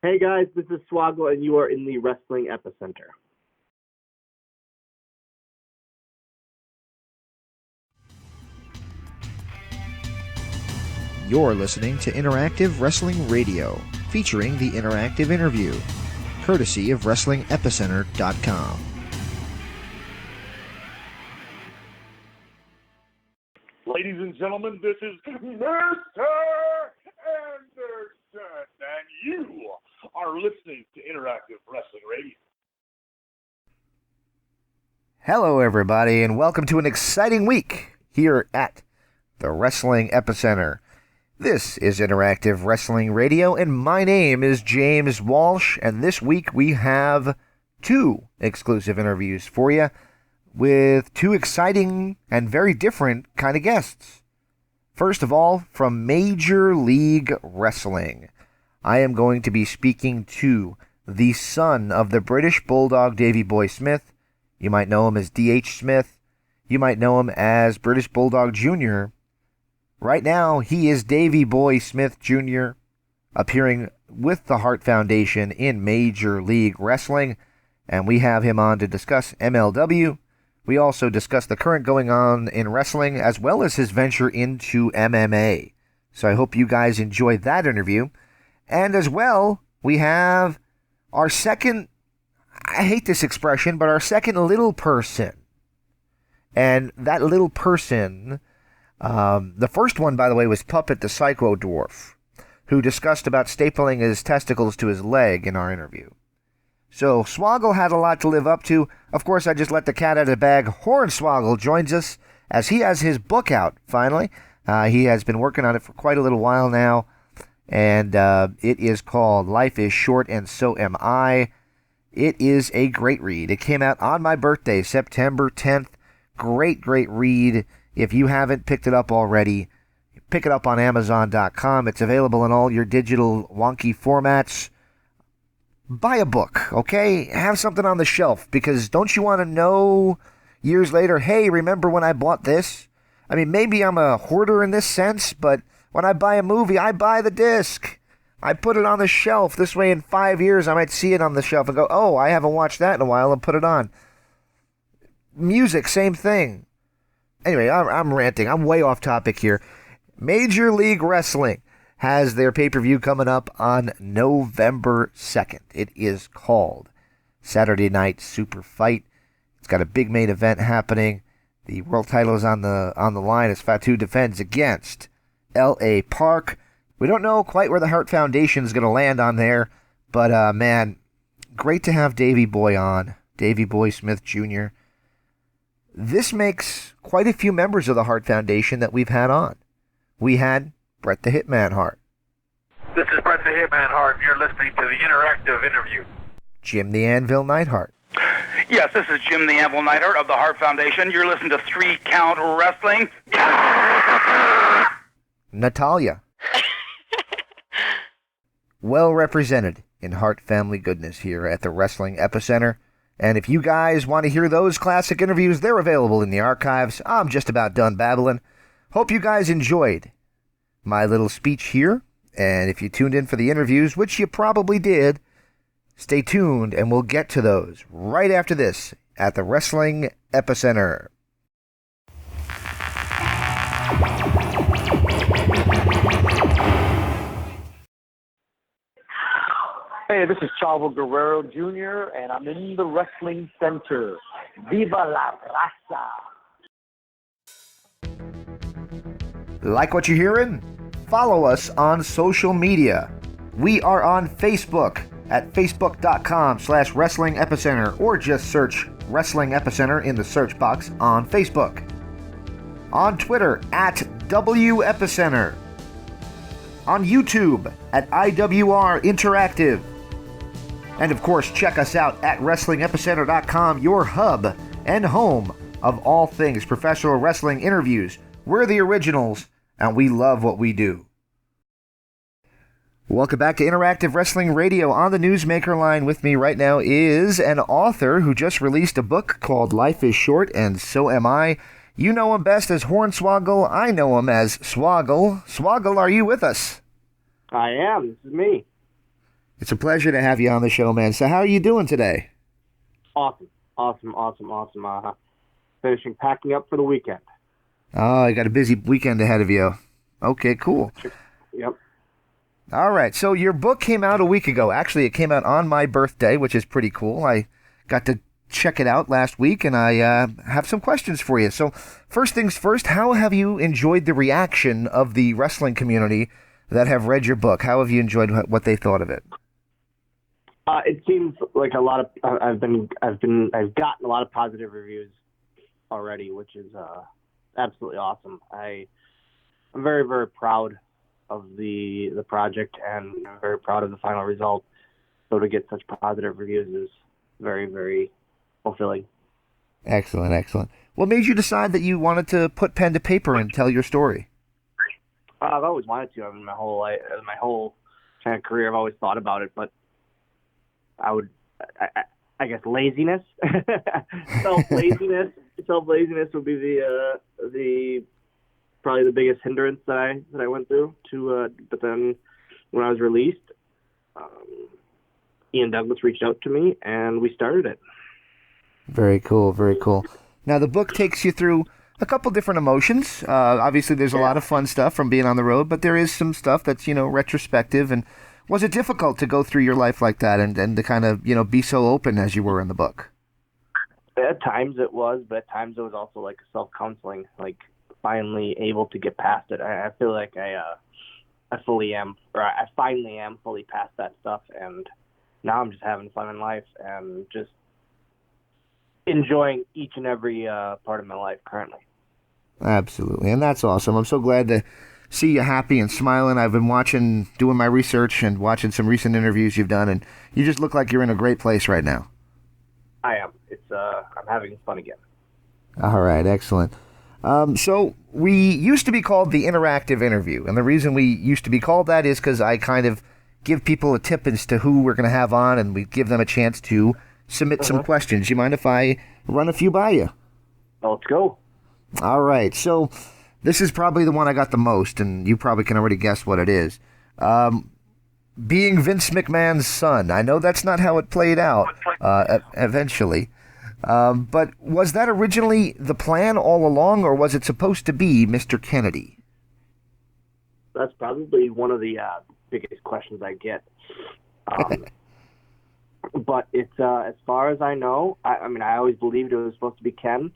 Hey guys, this is Swoggle, and you are in the Wrestling Epicenter. You're listening to Interactive Wrestling Radio, featuring the interactive interview, courtesy of WrestlingEpicenter.com. Ladies and gentlemen, this is Mr. Anderson, and you are listening to Interactive Wrestling Radio. Hello, everybody, and welcome to an exciting week here at the Wrestling Epicenter. This is Interactive Wrestling Radio, and my name is James Walsh, and this week we have two exclusive interviews for you with two exciting and very different kind of guests. First of all, from Major League Wrestling, I am going to be speaking to the son of the British Bulldog Davey Boy Smith. You might know him as D.H. Smith. You might know him as British Bulldog Jr. Right now, he is Davey Boy Smith Jr., appearing with the Hart Foundation in Major League Wrestling, and we have him on to discuss MLW. We also discuss the current going on in wrestling, as well as his venture into MMA. So I hope you guys enjoyed that interview. And as well, we have our second, I hate this expression, but our second little person. And that little person, the first one, by the way, was Puppet the Psycho Dwarf, who discussed about stapling his testicles to his leg in our interview. So Swoggle had a lot to live up to. Of course, I just let the cat out of the bag. Hornswoggle joins us as he has his book out, finally. He has been working on it for quite a little while now, and it is called Life is Short and So Am I. It is a great read. It came out on my birthday, September 10th. Great read. If you haven't picked it up already, pick it up on Amazon.com. It's available in all your digital wonky formats. Buy a book, okay? Have something on the shelf, because don't you want to know years later, hey, remember when I bought this? I mean, maybe I'm a hoarder in this sense, but when I buy a movie, I buy the disc. I put it on the shelf. This way in 5 years, I might see it on the shelf and go, oh, I haven't watched that in a while, and put it on. Music, same thing. Anyway, I'm ranting. I'm way off topic here. Major League Wrestling has their pay-per-view coming up on November 2nd. It is called Saturday Night Super Fight. It's got a big main event happening. The world title is on the line as Fatu defends against L.A. Park. We don't know quite where the Hart Foundation is going to land on there, but man, great to have Davey Boy on, Davey Boy Smith Jr. This makes quite a few members of the Hart Foundation that we've had on. We had Bret the Hitman Hart. This is Bret the Hitman Hart, and you're listening to the interactive interview. Jim the Anvil Neidhart. Yes, this is Jim the Anvil Neidhart of the Hart Foundation. You're listening to 3 Count Wrestling. Natalia. Well represented in Hart family goodness here at the Wrestling Epicenter. And if you guys want to hear those classic interviews, they're available in the archives. I'm just about done babbling. Hope you guys enjoyed my little speech here. And if you tuned in for the interviews, which you probably did, stay tuned and we'll get to those right after this at the Wrestling Epicenter. Hey, this is Chavo Guerrero Jr., and I'm in the Wrestling Center. Viva la raza! Like what you're hearing? Follow us on social media. We are on Facebook at facebook.com/Wrestling Epicenter, or just search Wrestling Epicenter in the search box on Facebook. On Twitter at WEpicenter. On YouTube at IWR Interactive. And of course, check us out at WrestlingEpicenter.com, your hub and home of all things professional wrestling interviews. We're the originals, and we love what we do. Welcome back to Interactive Wrestling Radio. On the Newsmaker line with me right now is an author who just released a book called Life is Short and So Am I. You know him best as Hornswoggle. I know him as Swoggle. Swoggle, are you with us? I am. This is me. It's a pleasure to have you on the show, man. So how are you doing today? Awesome. Finishing packing up for the weekend. Oh, you got a busy weekend ahead of you. Okay, cool. Yep. All right, so your book came out a week ago. Actually, it came out on my birthday, which is pretty cool. I got to check it out last week, and I have some questions for you. So first things first, how have you enjoyed the reaction of the wrestling community that have read your book? How have you enjoyed what they thought of it? It seems like a lot of I've gotten a lot of positive reviews already, which is absolutely awesome. I'm very, very proud of the project, and I'm very proud of the final result. So to get such positive reviews is very, very fulfilling. Excellent. What made you decide that you wanted to put pen to paper and tell your story? I've always wanted to. I mean, my whole kind of career, I've always thought about it, but I guess laziness, self-laziness would be the probably the biggest hindrance that I went through but then when I was released, Ian Douglas reached out to me and we started it. Very cool. Now the book takes you through a couple different emotions. Obviously there's a lot of fun stuff from being on the road, but there is some stuff that's, retrospective. And was it difficult to go through your life like that and to kind of, be so open as you were in the book? At times it was, but at times it was also like self-counseling, like finally able to get past it. I feel like I finally am fully past that stuff, and now I'm just having fun in life and just enjoying each and every part of my life currently. Absolutely, and that's awesome. I'm so glad to see you happy and smiling. I've been doing my research and watching some recent interviews you've done, and you just look like you're in a great place right now. I am. I'm having fun again. All right, excellent. So we used to be called the interactive interview, and the reason we used to be called that is because I kind of give people a tip as to who we're going to have on, and we give them a chance to submit some questions. You mind if I run a few by you? Let's go. All right, so this is probably the one I got the most, and you probably can already guess what it is. Being Vince McMahon's son. I know that's not how it played out eventually. But was that originally the plan all along, or was it supposed to be Mr. Kennedy? That's probably one of the biggest questions I get. But it's as far as I know, I mean, I always believed it was supposed to be Ken.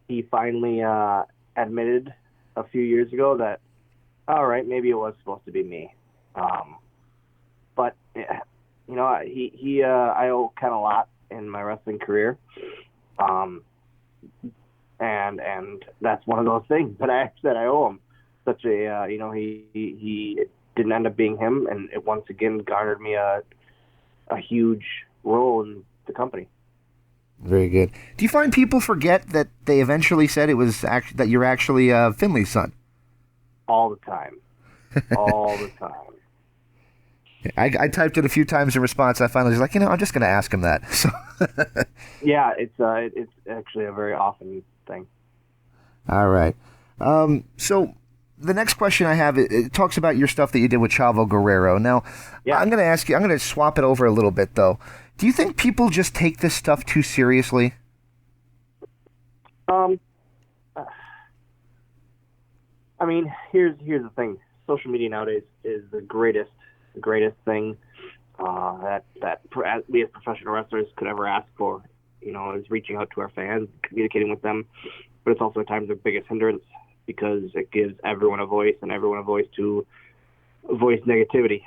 He finally admitted a few years ago that, all right, maybe it was supposed to be me. But I owe Ken a lot in my wrestling career, and that's one of those things that I owe him. Such a he didn't end up being him, and it once again garnered me a huge role in the company. Very good. Do you find people forget that they eventually said it was that you're actually Finley's son? All the time. I typed it a few times in response. I finally was like, I'm just going to ask him that. So yeah, it's actually a very often thing. All right. So the next question I have, it talks about your stuff that you did with Chavo Guerrero. Now, yeah. I'm going to ask you, I'm going to swap it over a little bit, though. Do you think people just take this stuff too seriously? I mean, here's the thing. Social media nowadays is the greatest thing that we as professional wrestlers could ever ask for. Is reaching out to our fans, communicating with them. But it's also at times the biggest hindrance because it gives everyone a voice, and everyone a voice to voice negativity.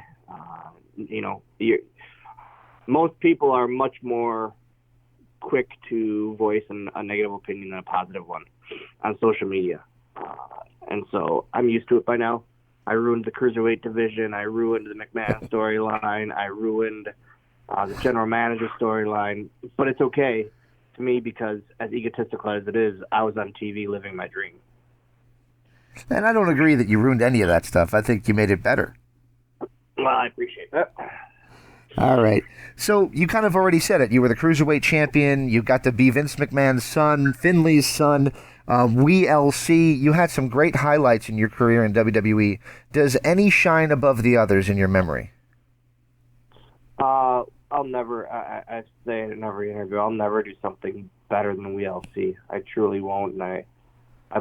Most people are much more quick to voice a negative opinion than a positive one on social media. And so I'm used to it by now. I ruined the cruiserweight division. I ruined the McMahon storyline. I ruined the general manager storyline. But it's okay to me because, as egotistical as it is, I was on TV living my dream. And I don't agree that you ruined any of that stuff. I think you made it better. Well, I appreciate that. All right. So you kind of already said it. You were the cruiserweight champion. You got to be Vince McMahon's son, Finley's son. WeeLC. You had some great highlights in your career in WWE. Does any shine above the others in your memory? I'll never. I say it in every interview. I'll never do something better than WeeLC. I truly won't, and I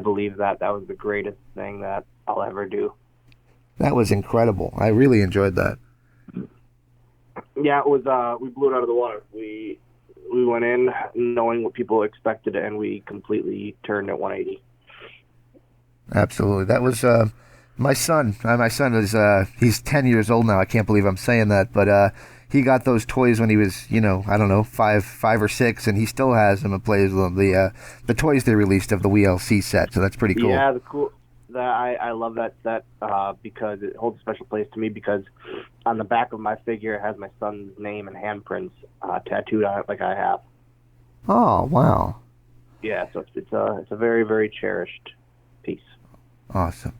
believe that was the greatest thing that I'll ever do. That was incredible. I really enjoyed that. Yeah, it was. We blew it out of the water. We went in knowing what people expected, and we completely turned at 180. Absolutely. That was my son. My son is he's 10 years old now. I can't believe I'm saying that, but he got those toys when he was, I don't know, five or six, and he still has them and plays with them. The toys they released of the WeeLC set, so that's pretty cool. Yeah, I love that set because it holds a special place to me, because on the back of my figure it has my son's name and handprints tattooed on it like I have. Oh, wow. Yeah, so it's a very, very cherished piece. Awesome.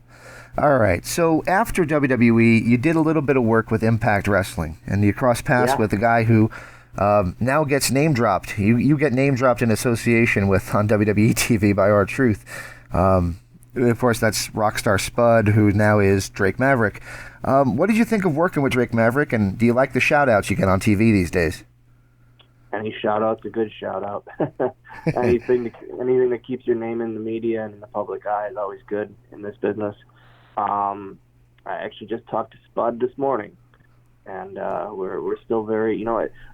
All right. So after WWE, you did a little bit of work with Impact Wrestling, and you crossed paths with a guy who now gets name dropped. You get name dropped in association with on WWE TV by R-Truth. Of course, that's Rockstar Spud, who now is Drake Maverick. What did you think of working with Drake Maverick, and do you like the shout-outs you get on TV these days? Any shout-out's a good shout-out. anything that keeps your name in the media and in the public eye is always good in this business. I actually just talked to Spud this morning, and we're still very,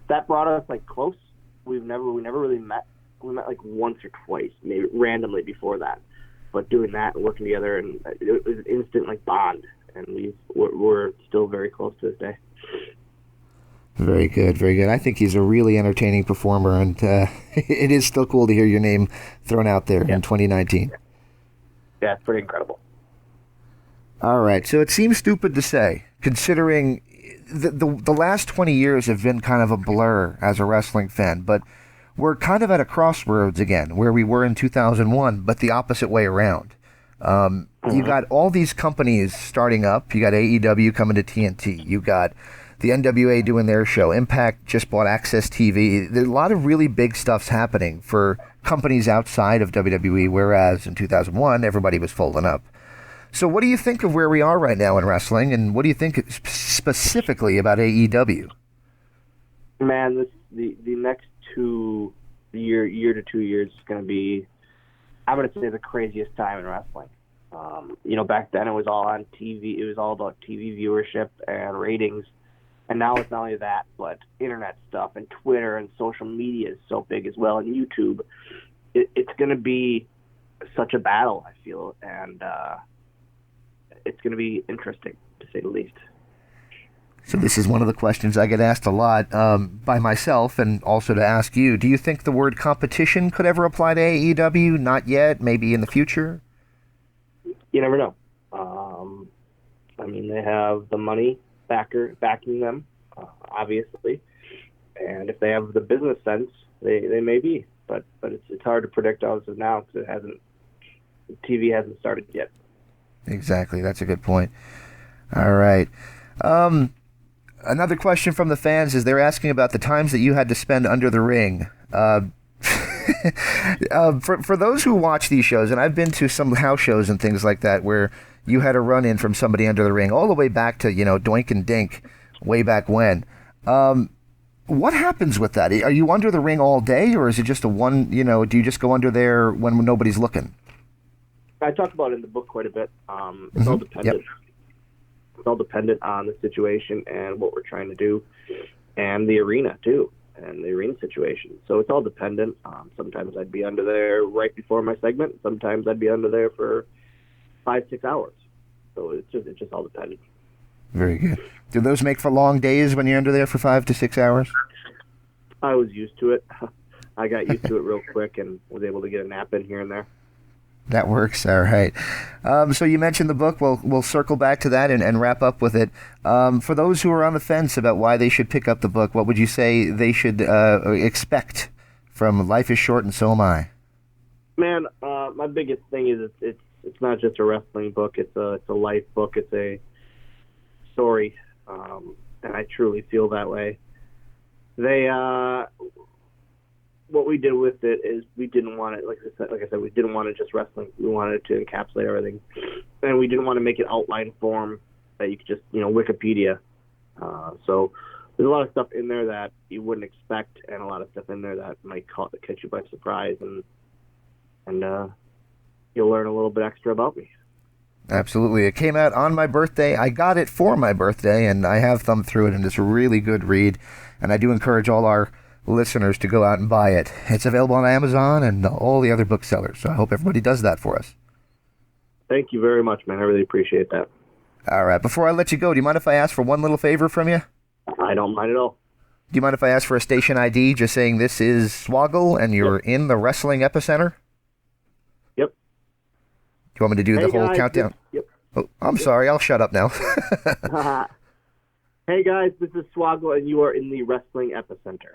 that brought us close. We never really met. We met once or twice, maybe randomly before that. But doing that and working together, and it was an instant bond, and we're still very close to this day. Very good, very good. I think he's a really entertaining performer, and it is still cool to hear your name thrown out there in 2019. Yeah, it's pretty incredible. All right, so it seems stupid to say, considering the last 20 years have been kind of a blur as a wrestling fan, but we're kind of at a crossroads again, where we were in 2001, but the opposite way around. You got all these companies starting up. You got AEW coming to TNT. You got the NWA doing their show. Impact just bought Access TV. There's a lot of really big stuff's happening for companies outside of WWE, whereas in 2001, everybody was folding up. So what do you think of where we are right now in wrestling, and what do you think specifically about AEW? Man, the next year to 2 years is going to be, I'm going to say, the craziest time in wrestling. Back then it was all on TV. It was all about TV viewership and ratings. And now it's not only that, but internet stuff and Twitter and social media is so big as well, and YouTube. It's going to be such a battle, I feel, and it's going to be interesting, to say the least. So this is one of the questions I get asked a lot by myself, and also to ask you. Do you think the word competition could ever apply to AEW? Not yet, maybe in the future? You never know. They have the money backing them, obviously. And if they have the business sense, they may be. But it's hard to predict as of now, because TV hasn't started yet. Exactly. That's a good point. All right. Another question from the fans is they're asking about the times that you had to spend under the ring. For those who watch these shows, and I've been to some house shows and things like that where you had a run-in from somebody under the ring, all the way back to, Doink and Dink, way back when. What happens with that? Are you under the ring all day, or is it just do you just go under there when nobody's looking? I talk about it in the book quite a bit. It's all dependent. Yep. It's all dependent on the situation and what we're trying to do, and the arena too, and the arena situation. So it's all dependent. Sometimes I'd be under there right before my segment. Sometimes I'd be under there for 5-6 hours. So it's just all dependent. Very good. Do those make for long days when you're under there for 5 to 6 hours? I was used to it. I got used to it real quick and was able to get a nap in here and there. That works. All right. So you mentioned the book. We'll circle back to that and wrap up with it. For those who are on the fence about why they should pick up the book, what would you say they should expect from Life is Short and So Am I? Man, my biggest thing is it's not just a wrestling book. It's a life book. It's a story, and I truly feel that way. What we did with it is we didn't want it, like I said, we didn't want it just wrestling. We wanted it to encapsulate everything, and we didn't want to make it outline form that you could just, Wikipedia. So there's a lot of stuff in there that you wouldn't expect, and a lot of stuff in there that might catch you by surprise, and you'll learn a little bit extra about me. Absolutely. It came out on my birthday. I got it for my birthday, and I have thumbed through it, and it's a really good read. And I do encourage all our listeners to go out and buy it. It's available on Amazon and all the other booksellers, so I hope everybody does that for us. Thank you very much, man. I really appreciate that. All right. Before I let you go, do you mind if I ask for one little favor from you? I don't mind at all. Do you mind if I ask for a station ID, just saying this is Swoggle and you're in the Wrestling Epicenter? Yep. Do you want me to do the whole guys, countdown? Yep. Oh, I'm sorry. I'll shut up now. Hey, guys, this is Swoggle, and you are in the Wrestling Epicenter.